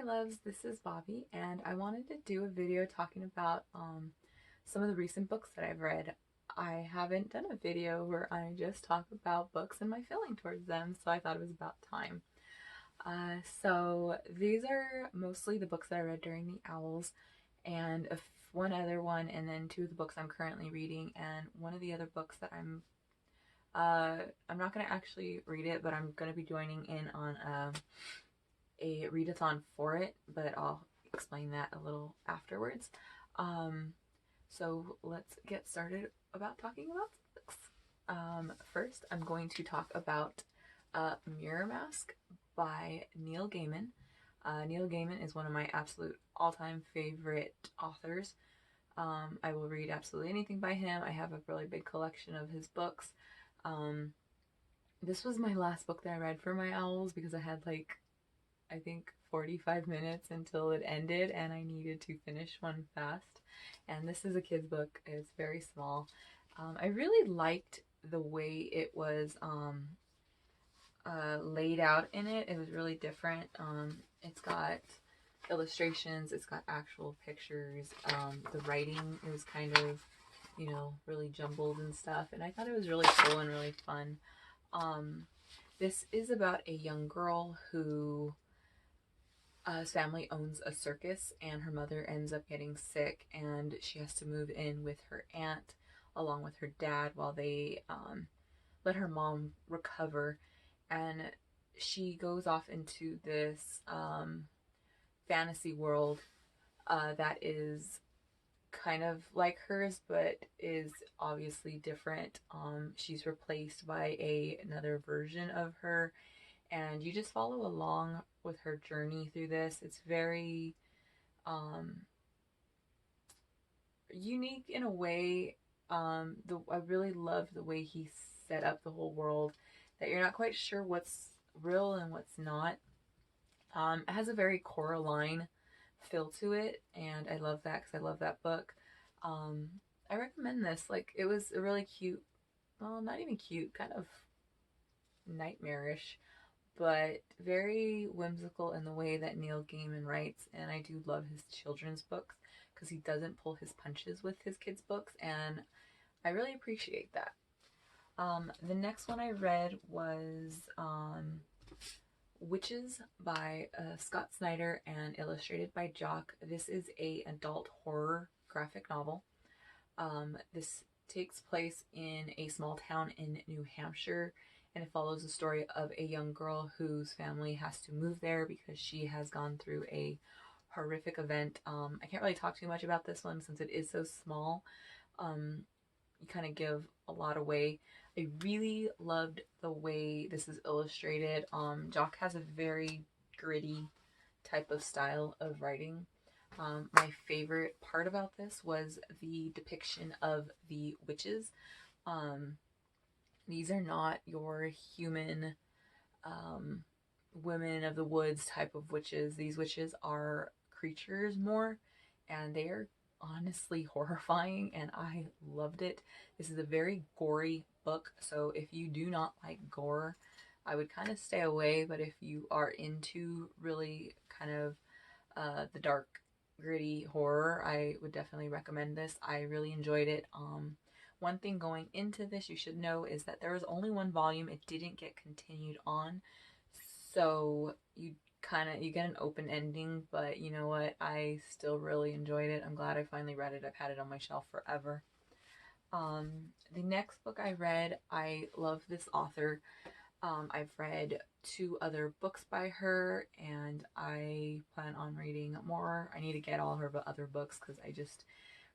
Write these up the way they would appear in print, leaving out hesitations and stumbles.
Hey loves, this is Bobby, and I wanted to do a video talking about some of the recent books that I've read. I haven't done a video where I just talk about books and my feeling towards them, so I thought it was about time. So these are mostly the books that I read during the Owls, and one other one, and then two of the books I'm currently reading, and one of the other books that I'm not going to actually read it, but I'm going to be joining in on a readathon for it, but I'll explain that a little afterwards. So let's get started about talking about books. First, I'm going to talk about Mirror Mask by Neil Gaiman. Neil Gaiman is one of my absolute all-time favorite authors. I will read absolutely anything by him. I have a really big collection of his books. This was my last book that I read for my Owls because I had I think 45 minutes until it ended and I needed to finish one fast. And this is a kid's book. It's very small. I really liked the way it was laid out in it. It was really different. It's got illustrations, it's got actual pictures. The writing is kind of, really jumbled and stuff. And I thought it was really cool and really fun. This is about a young girl who his family owns a circus, and her mother ends up getting sick, and she has to move in with her aunt along with her dad while they let her mom recover. And she goes off into this fantasy world that is kind of like hers, but is obviously different. She's replaced by another version of her, and you just follow along with her journey through this. It's very unique in a way. I really love the way he set up the whole world, that you're not quite sure what's real and what's not. It has a very Coraline feel to it, and I love that because I love that book. I recommend this. It was a really cute, well, not even cute, kind of nightmarish, but very whimsical in the way that Neil Gaiman writes. And I do love his children's books because he doesn't pull his punches with his kids' books, and I really appreciate that. The next one I read was Witches by Scott Snyder and illustrated by Jock. This is a adult horror graphic novel. This takes place in a small town in New Hampshire, and it follows the story of a young girl whose family has to move there because she has gone through a horrific event. I can't really talk too much about this one since it is so small. You kind of give a lot away. I really loved the way this is illustrated. Jock has a very gritty type of style of writing. My favorite part about this was the depiction of the witches. These are not your human women of the woods type of witches. These witches are creatures more, and they are honestly horrifying, and I loved it. This is a very gory book, so if you do not like gore, I would kind of stay away. But if you are into really kind of the dark, gritty horror, I would definitely recommend this. I really enjoyed it. One thing going into this you should know is that there was only one volume. It didn't get continued on, so you get an open ending, but you know what? I still really enjoyed it. I'm glad I finally read it. I've had it on my shelf forever. The next book I read, I love this author. I've read two other books by her, and I plan on reading more. I need to get all her other books because I just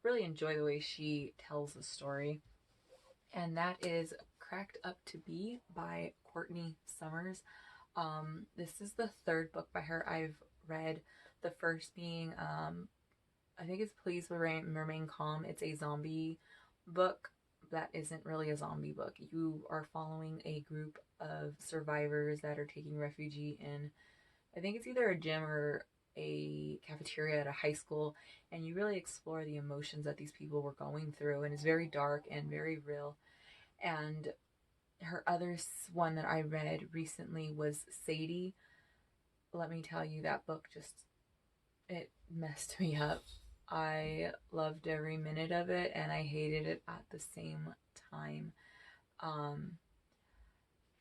really enjoy the way she tells the story. And that is Cracked Up to Be by Courtney Summers. This is the third book by her I've read. The first being, I think it's Please Remain Calm. It's a zombie book that isn't really a zombie book. You are following a group of survivors that are taking refuge in, I think it's either a gym or a cafeteria at a high school, and you really explore the emotions that these people were going through, and it's very dark and very real. And her other one that I read recently was Sadie. Let me tell you, that book just it messed me up. I loved every minute of it and I hated it at the same time. Um,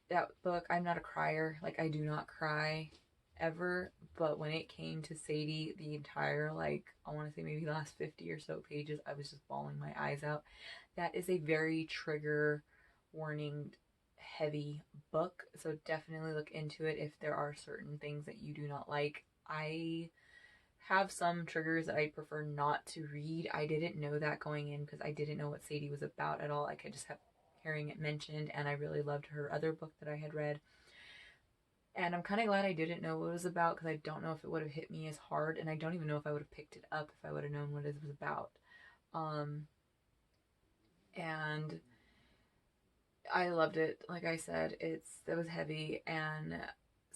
that book, I'm not a crier. Like, I do not cry ever. But when it came to Sadie, the entire, like, I want to say maybe last 50 or so pages, I was just bawling my eyes out. That is a very trigger warning heavy book. So definitely look into it if there are certain things that you do not like. I have some triggers that I prefer not to read. I didn't know that going in because I didn't know what Sadie was about at all. Like, I just kept hearing it mentioned, and I really loved her other book that I had read. And I'm kind of glad I didn't know what it was about because I don't know if it would have hit me as hard, and I don't even know if I would have picked it up if I would have known what it was about. Um, and I loved it. Like I said, it was heavy, and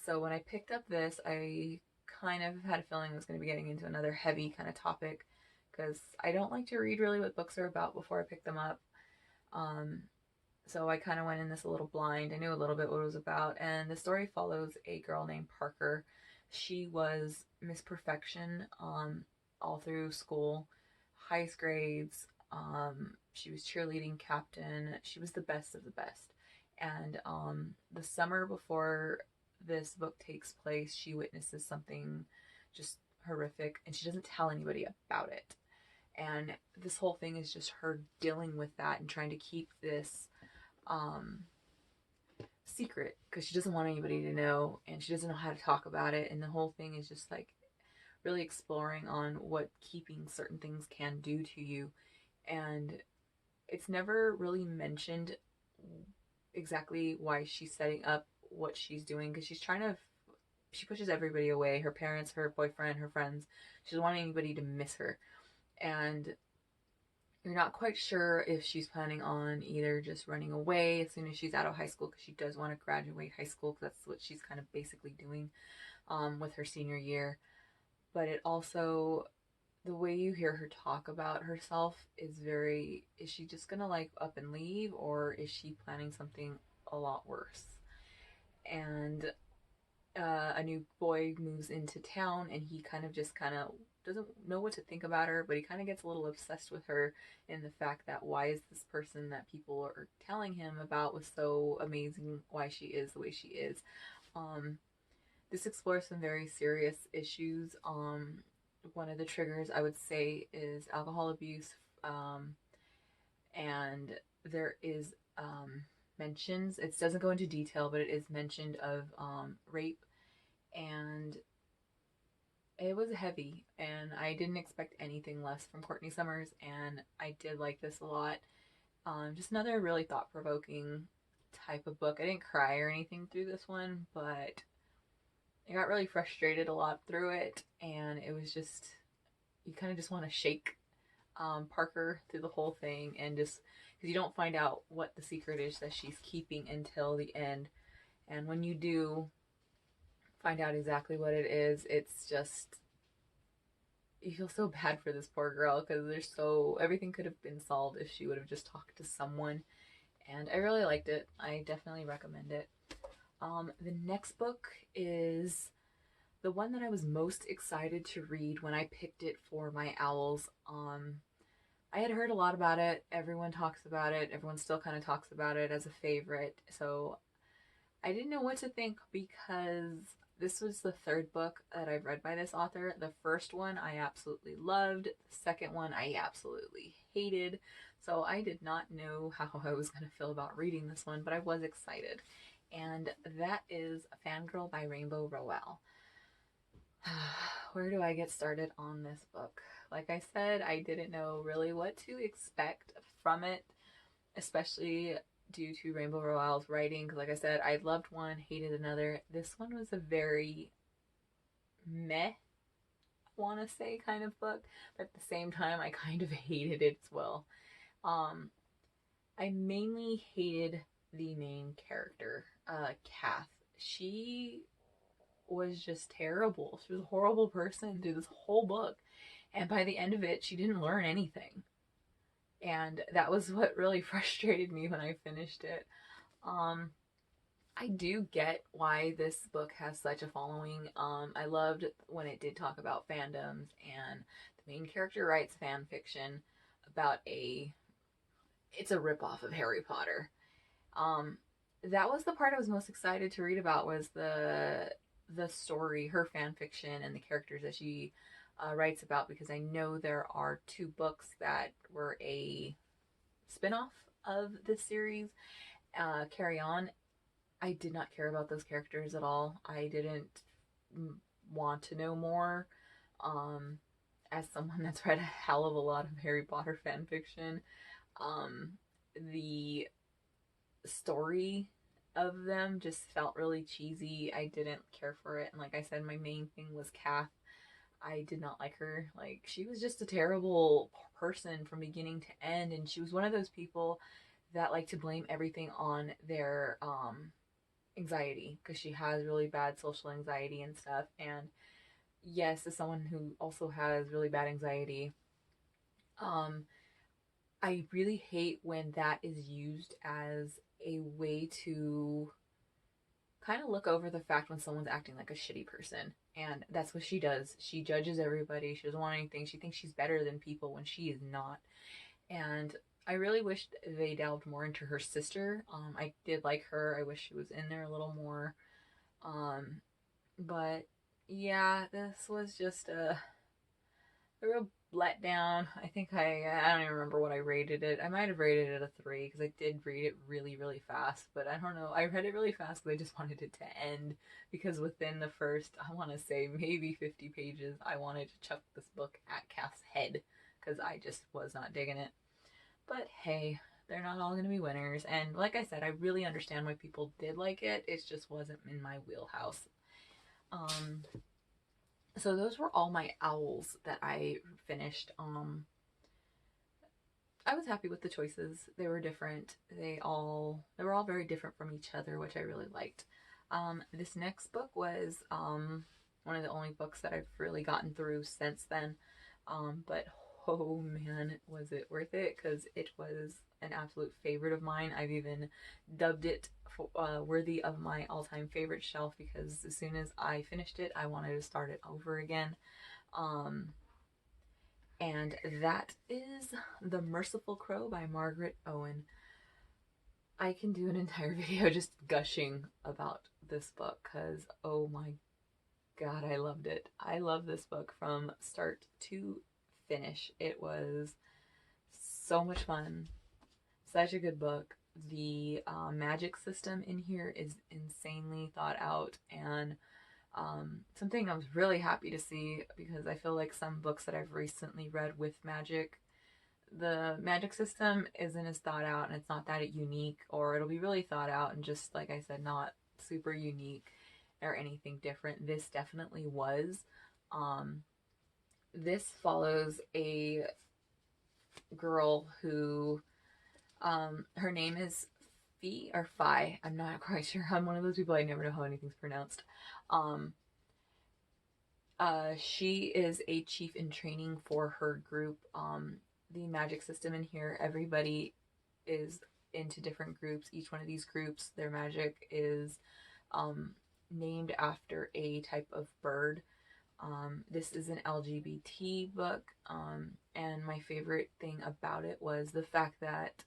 so when I picked up this, I kind of had a feeling I was going to be getting into another heavy kind of topic because I don't like to read really what books are about before I pick them up. Um, so I kind of went in this a little blind. I knew a little bit what it was about, and the story follows a girl named Parker. She was Miss Perfection all through school, highest grades. She was cheerleading captain. She was the best of the best. And the summer before this book takes place, she witnesses something just horrific, and she doesn't tell anybody about it. And this whole thing is just her dealing with that and trying to keep this um, secret because she doesn't want anybody to know and she doesn't know how to talk about it. And the whole thing is just like really exploring on what keeping certain things can do to you. And it's never really mentioned exactly why she's setting up what she's doing because she pushes everybody away, her parents, her boyfriend, her friends. She doesn't want anybody to miss her. And you're not quite sure if she's planning on either just running away as soon as she's out of high school because she does want to graduate high school because that's what she's kind of basically doing with her senior year. But it also, the way you hear her talk about herself is she just gonna like up and leave or is she planning something a lot worse? And a new boy moves into town and he kind of doesn't know what to think about her, but he kind of gets a little obsessed with her in the fact that why is this person that people are telling him about was so amazing, why she is the way she is. Um, this explores some very serious issues. One of the triggers I would say is alcohol abuse, and there is mentions. It doesn't go into detail, but it is mentioned of rape, and it was heavy. And I didn't expect anything less from Courtney Summers, and I did like this a lot. Just another really thought provoking type of book. I didn't cry or anything through this one, but I got really frustrated a lot through it, and it was just you kind of just want to shake Parker through the whole thing, and just because you don't find out what the secret is that she's keeping until the end, and when you do find out exactly what it is, it's just you feel so bad for this poor girl because there's so everything could have been solved if she would have just talked to someone, and I really liked it. I definitely recommend it. The next book is the one that I was most excited to read when I picked it for my owls. I had heard a lot about it. Everyone talks about it. Everyone still kind of talks about it as a favorite. So I didn't know what to think because this was the third book that I've read by this author. The first one I absolutely loved. The second one I absolutely hated. So I did not know how I was going to feel about reading this one, but I was excited. And that is Fangirl by Rainbow Rowell. Where do I get started on this book? Like I said, I didn't know really what to expect from it, especially due to Rainbow Rowell's writing. Because like I said, I loved one, hated another. This one was a very meh, I want to say, kind of book. But at the same time, I kind of hated it as well. I mainly hated the main character, Kath. She was just terrible. She was a horrible person through this whole book. And by the end of it, she didn't learn anything. And that was what really frustrated me when I finished it. I do get why this book has such a following. I loved when it did talk about fandoms, and the main character writes fan fiction about it's a ripoff of Harry Potter. Um, that was the part I was most excited to read about, was the story, her fan fiction, and the characters that she writes about, because I know there are two books that were a spin-off of this series. Carry On. I did not care about those characters at all. I didn't want to know more. Um, as someone that's read a hell of a lot of Harry Potter fan fiction, um, the story of them just felt really cheesy. I didn't care for it. And like I said, my main thing was Kath. I did not like her. Like, she was just a terrible person from beginning to end. And she was one of those people that like to blame everything on their anxiety, because she has really bad social anxiety and stuff. And yes, as someone who also has really bad anxiety, um, I really hate when that is used as a way to kind of look over the fact when someone's acting like a shitty person. And that's what she does. She judges everybody. She doesn't want anything. She thinks she's better than people when she is not. And I really wished they delved more into her sister. I did like her. I wish she was in there a little more. Um, but yeah, this was just a real letdown. I think I don't even remember what I rated it. I might have rated it a 3, because I did read it really really fast. But I don't know. I read it really fast because I just wanted it to end. Because within the first, I want to say maybe 50 pages, I wanted to chuck this book at Kath's head, because I just was not digging it. But hey, they're not all going to be winners. And like I said, I really understand why people did like it. It just wasn't in my wheelhouse. Um, so those were all my owls that I finished. I was happy with the choices. They were different. They were all very different from each other, which I really liked. This next book was one of the only books that I've really gotten through since then. But oh man, was it worth it, because it was an absolute favorite of mine. I've even dubbed it worthy of my all-time favorite shelf, because as soon as I finished it, I wanted to start it over again. Um, and that is The Merciful Crow by Margaret Owen. I can do an entire video just gushing about this book, because oh my god, I loved it. I love this book from start to finish. It was so much fun. Such a good book. The magic system in here is insanely thought out, and something I was really happy to see, because I feel like some books that I've recently read with magic, the magic system isn't as thought out, and it's not that unique, or it'll be really thought out and just, like I said, not super unique or anything different. This definitely was. This follows a girl who, her name is Fee or Phi. I'm not quite sure. I'm one of those people, I never know how anything's pronounced. Um, she is a chief in training for her group. The magic system in here, everybody is into different groups. Each one of these groups, their magic is named after a type of bird. This is an LGBT book, and my favorite thing about it was the fact that,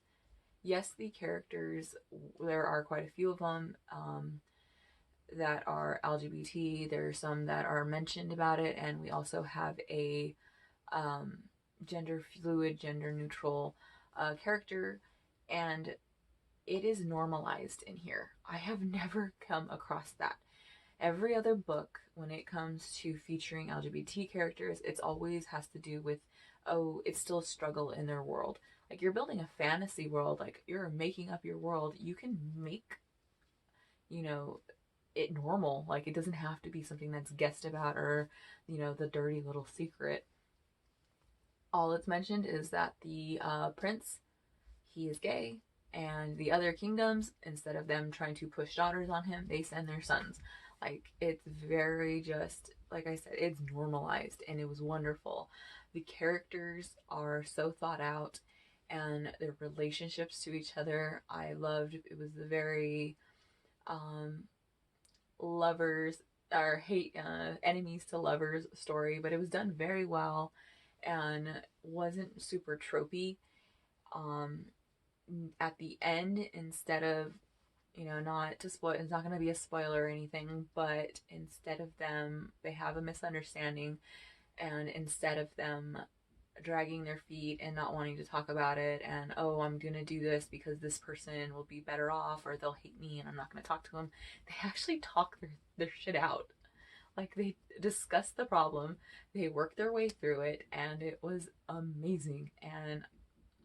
yes, the characters, there are quite a few of them that are LGBT. There are some that are mentioned about it, and we also have a gender fluid, gender neutral character, and it is normalized in here. I have never come across that. Every other book, when it comes to featuring LGBT characters, it's always has to do with, oh, it's still a struggle in their world. Like, you're building a fantasy world, like, you're making up your world. You can make, you know, it normal. Like, it doesn't have to be something that's guessed about, or, you know, the dirty little secret. All it's mentioned is that the prince, he is gay, and the other kingdoms, instead of them trying to push daughters on him, they send their sons. Like, it's very just, like I said, it's normalized, and it was wonderful. The characters are so thought out, and their relationships to each other, I loved. It was a very um, lovers or hate enemies to lovers story, but it was done very well and wasn't super tropey. Um, at the end, instead of, not to spoil, it's not going to be a spoiler or anything, but instead of them, they have a misunderstanding, and instead of them dragging their feet and not wanting to talk about it, and oh, I'm gonna do this because this person will be better off, or they'll hate me and I'm not gonna talk to them, they actually talk their shit out. Like, they discuss the problem, they work their way through it, and it was amazing. And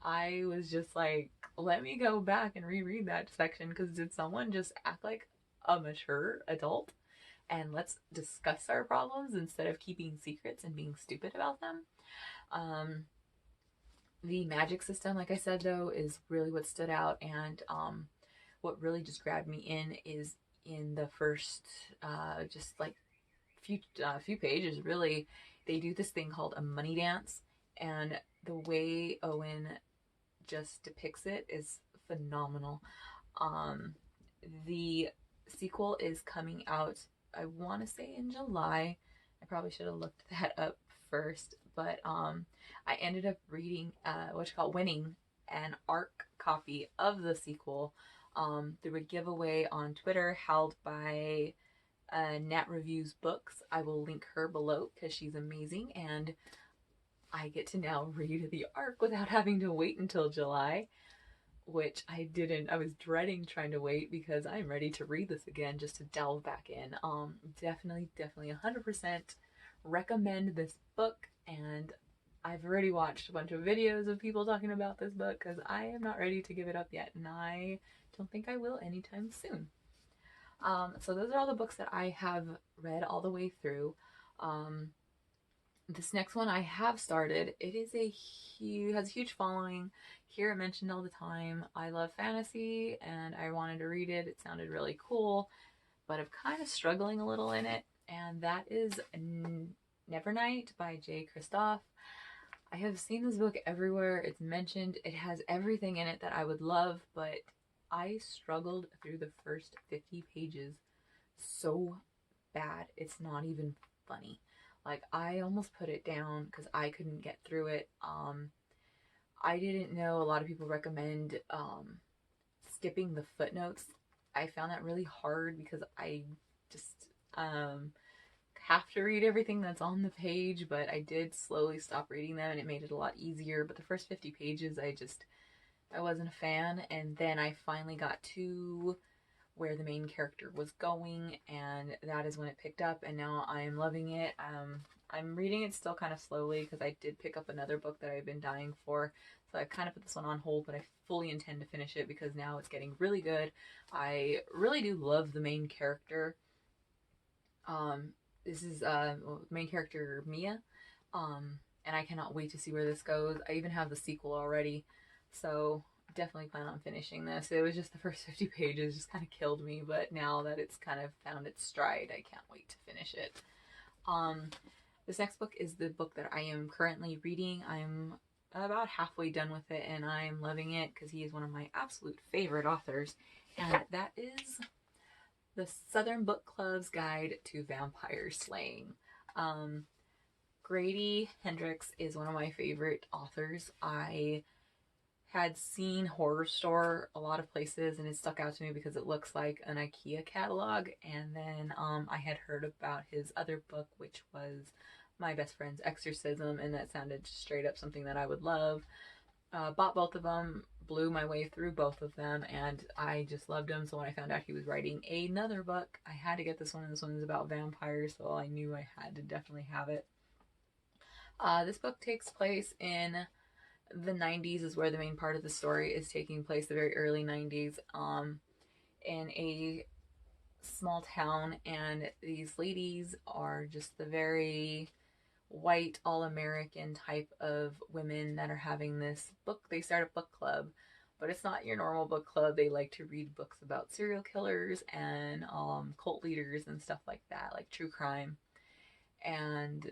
I was just like, let me go back and reread that section, because did someone just act like a mature adult, and let's discuss our problems instead of keeping secrets and being stupid about them. um the magic system, like I said, though, is really what stood out. And what really just grabbed me in is in the first just like few pages, really. They do this thing called a money dance, and the way Owen just depicts it is phenomenal. Um, the sequel is coming out, I want to say, in July. I probably should have looked that up first, but I ended up reading what you call winning an ARC copy of the sequel through a giveaway on Twitter held by Nat Reviews Books. I will link her below because she's amazing, and I get to now read the ARC without having to wait until July, which I didn't. I was dreading trying to wait because I'm ready to read this again just to delve back in. Definitely 100% recommend this book, and I've already watched a bunch of videos of people talking about this book because I am not ready to give it up yet, and I don't think I will anytime soon. So those are all the books that I have read all the way through. This next one I have started. It is has a huge following. Hear it mentioned all the time. I love fantasy and I wanted to read it. It sounded really cool, but I'm kind of struggling a little in it. And that is Nevernight by Jay Kristoff. I have seen this book everywhere. It's mentioned. It has everything in it that I would love, but I struggled through the first 50 pages so bad. It's not even funny. Like, I almost put it down because I couldn't get through it. I didn't know a lot of people recommend skipping the footnotes. I found that really hard because I just have to read everything that's on the page, but I did slowly stop reading them and it made it a lot easier. But the first 50 pages, I wasn't a fan. And then I finally got to where the main character was going, and that is when it picked up, and now I'm loving it. I'm reading it still kind of slowly because I did pick up another book that I've been dying for, so I kind of put this one on hold, but I fully intend to finish it because now it's getting really good. I really do love the main character. This is main character Mia, and I cannot wait to see where this goes. I even have the sequel already, so definitely plan on finishing this. It was just the first 50 pages just kind of killed me, but now that it's kind of found its stride, I can't wait to finish it. This next book is the book that I am currently reading. I'm about halfway done with it, and I'm loving it because he is one of my absolute favorite authors, and that is The Southern Book Club's Guide to Vampire Slaying. Grady Hendrix is one of my favorite authors. I had seen Horror Store a lot of places, and it stuck out to me because it looks like an IKEA catalog. And then I had heard about his other book, which was My Best Friend's Exorcism, and that sounded straight up something that I would love. Bought both of them, blew my way through both of them, and I just loved him. So when I found out he was writing another book, I had to get this one, and this one is about vampires, so I knew I had to definitely have it. This book takes place in the 90s, is where the main part of the story is taking place, the very early 90s, in a small town, and these ladies are just the very white, all-American type of women that are having this book. They start a book club, but it's not your normal book club. They like to read books about serial killers and cult leaders and stuff like that, like true crime. And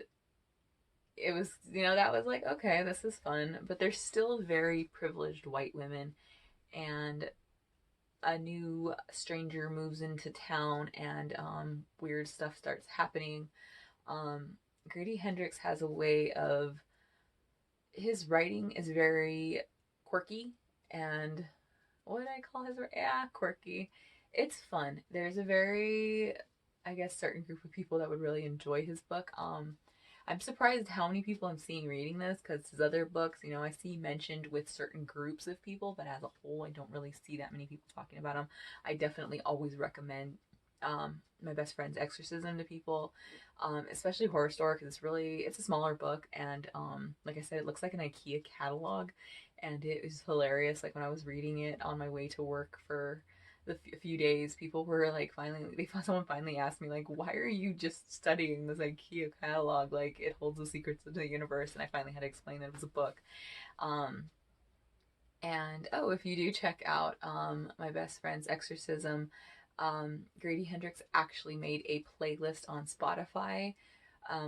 it was, that was like, okay, this is fun, but they're still very privileged white women, and a new stranger moves into town and weird stuff starts happening. Um, Grady Hendrix has a way of, his writing is very quirky and, what did I call his? Yeah, quirky. It's fun. There's a very, I guess, certain group of people that would really enjoy his book. I'm surprised how many people I'm seeing reading this, because his other books, you know, I see mentioned with certain groups of people, but as a whole, I don't really see that many people talking about him. I definitely always recommend My Best Friend's Exorcism to people, especially Horror Store, because it's a smaller book, and like I said, it looks like an IKEA catalog, and it was hilarious. Like when I was reading it on my way to work for a few days, people were like, someone finally asked me, like, why are you just studying this IKEA catalog? Like, it holds the secrets of the universe. And I finally had to explain that it was a book. Um, and oh, if you do check out My Best Friend's Exorcism, Grady Hendrix actually made a playlist on Spotify,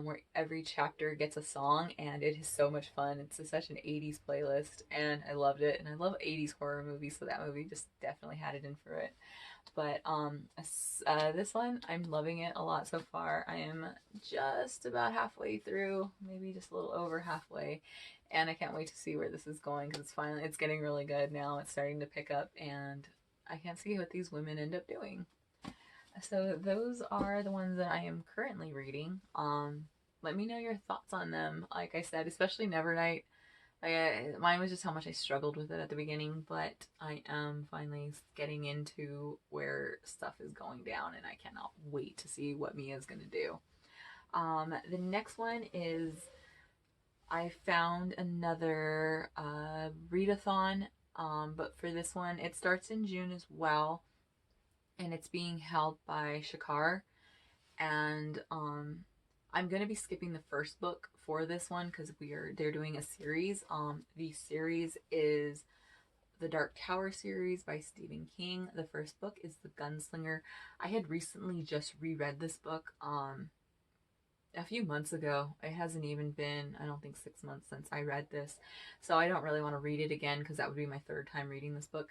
where every chapter gets a song, and it is so much fun. It's such an 80s playlist, and I loved it. And I love 80s horror movies, so that movie just definitely had it in for it. But this one, I'm loving it a lot so far. I am just about halfway through, maybe just a little over halfway, and I can't wait to see where this is going, because it's getting really good now. It's starting to pick up, and I can't see what these women end up doing. So those are the ones that I am currently reading. Let me know your thoughts on them. Like I said, especially Nevernight. Mine was just how much I struggled with it at the beginning, but I am finally getting into where stuff is going down, and I cannot wait to see what Mia's going to do. The next one is, I found another readathon, but for this one, it starts in June as well, and it's being held by Shakar. And I'm gonna be skipping the first book for this one because they're doing a series. The series is the Dark Tower series by Stephen King. The first book is The Gunslinger. I had recently just reread this book a few months ago. It hasn't even been, I don't think, 6 months since I read this, so I don't really want to read it again because that would be my third time reading this book.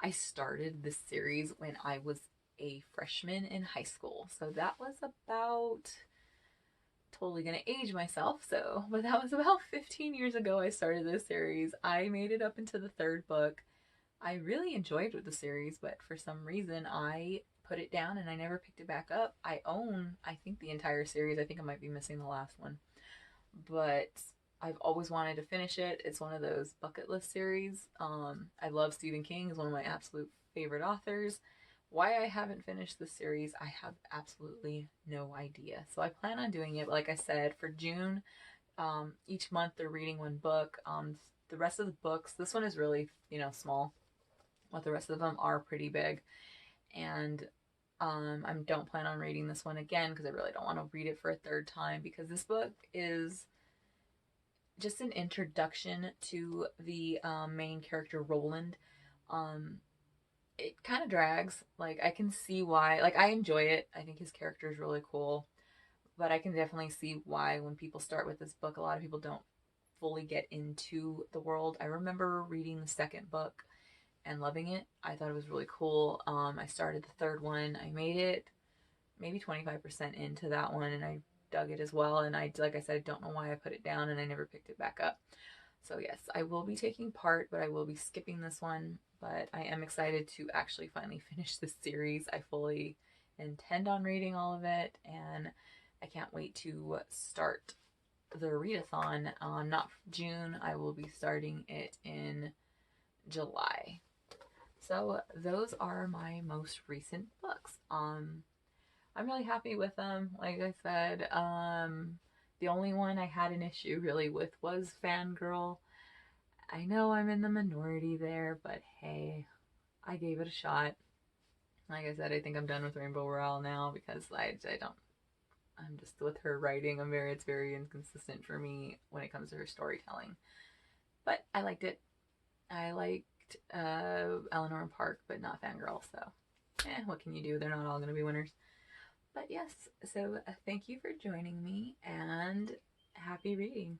I started this series when I was a freshman in high school, so that was about, totally gonna age myself, but that was about 15 years ago I started this series. I made it up into the third book. I really enjoyed the series, but for some reason I put it down and I never picked it back up. I own, I think, the entire series. I think I might be missing the last one, but I've always wanted to finish it. It's one of those bucket list series. I love Stephen King. He's one of my absolute favorite authors. Why I haven't finished this series, I have absolutely no idea. So I plan on doing it. But like I said, for June, each month they're reading one book. The rest of the books, this one is really, small, but the rest of them are pretty big. And I don't plan on reading this one again because I really don't want to read it for a third time, because this book is just an introduction to the main character, Roland. It kind of drags. Like, I can see why. Like, I enjoy it. I think his character is really cool. But I can definitely see why when people start with this book, a lot of people don't fully get into the world. I remember reading the second book and loving it. I thought it was really cool. I started the third one. I made it maybe 25% into that one, and I dug it as well. And like I said, I don't know why I put it down and I never picked it back up. So yes, I will be taking part, but I will be skipping this one. But I am excited to actually finally finish this series. I fully intend on reading all of it, and I can't wait to start the readathon. Not June. I will be starting it in July. So those are my most recent books. I'm really happy with them. Like I said, the only one I had an issue really with was Fangirl. I know I'm in the minority there, but hey, I gave it a shot. Like I said, I think I'm done with Rainbow Rowell now because I don't. I'm just with her writing. It's very inconsistent for me when it comes to her storytelling. But I liked it. I liked Eleanor and Park, but not Fangirl. So, what can you do? They're not all going to be winners. But yes, so thank you for joining me, and happy reading.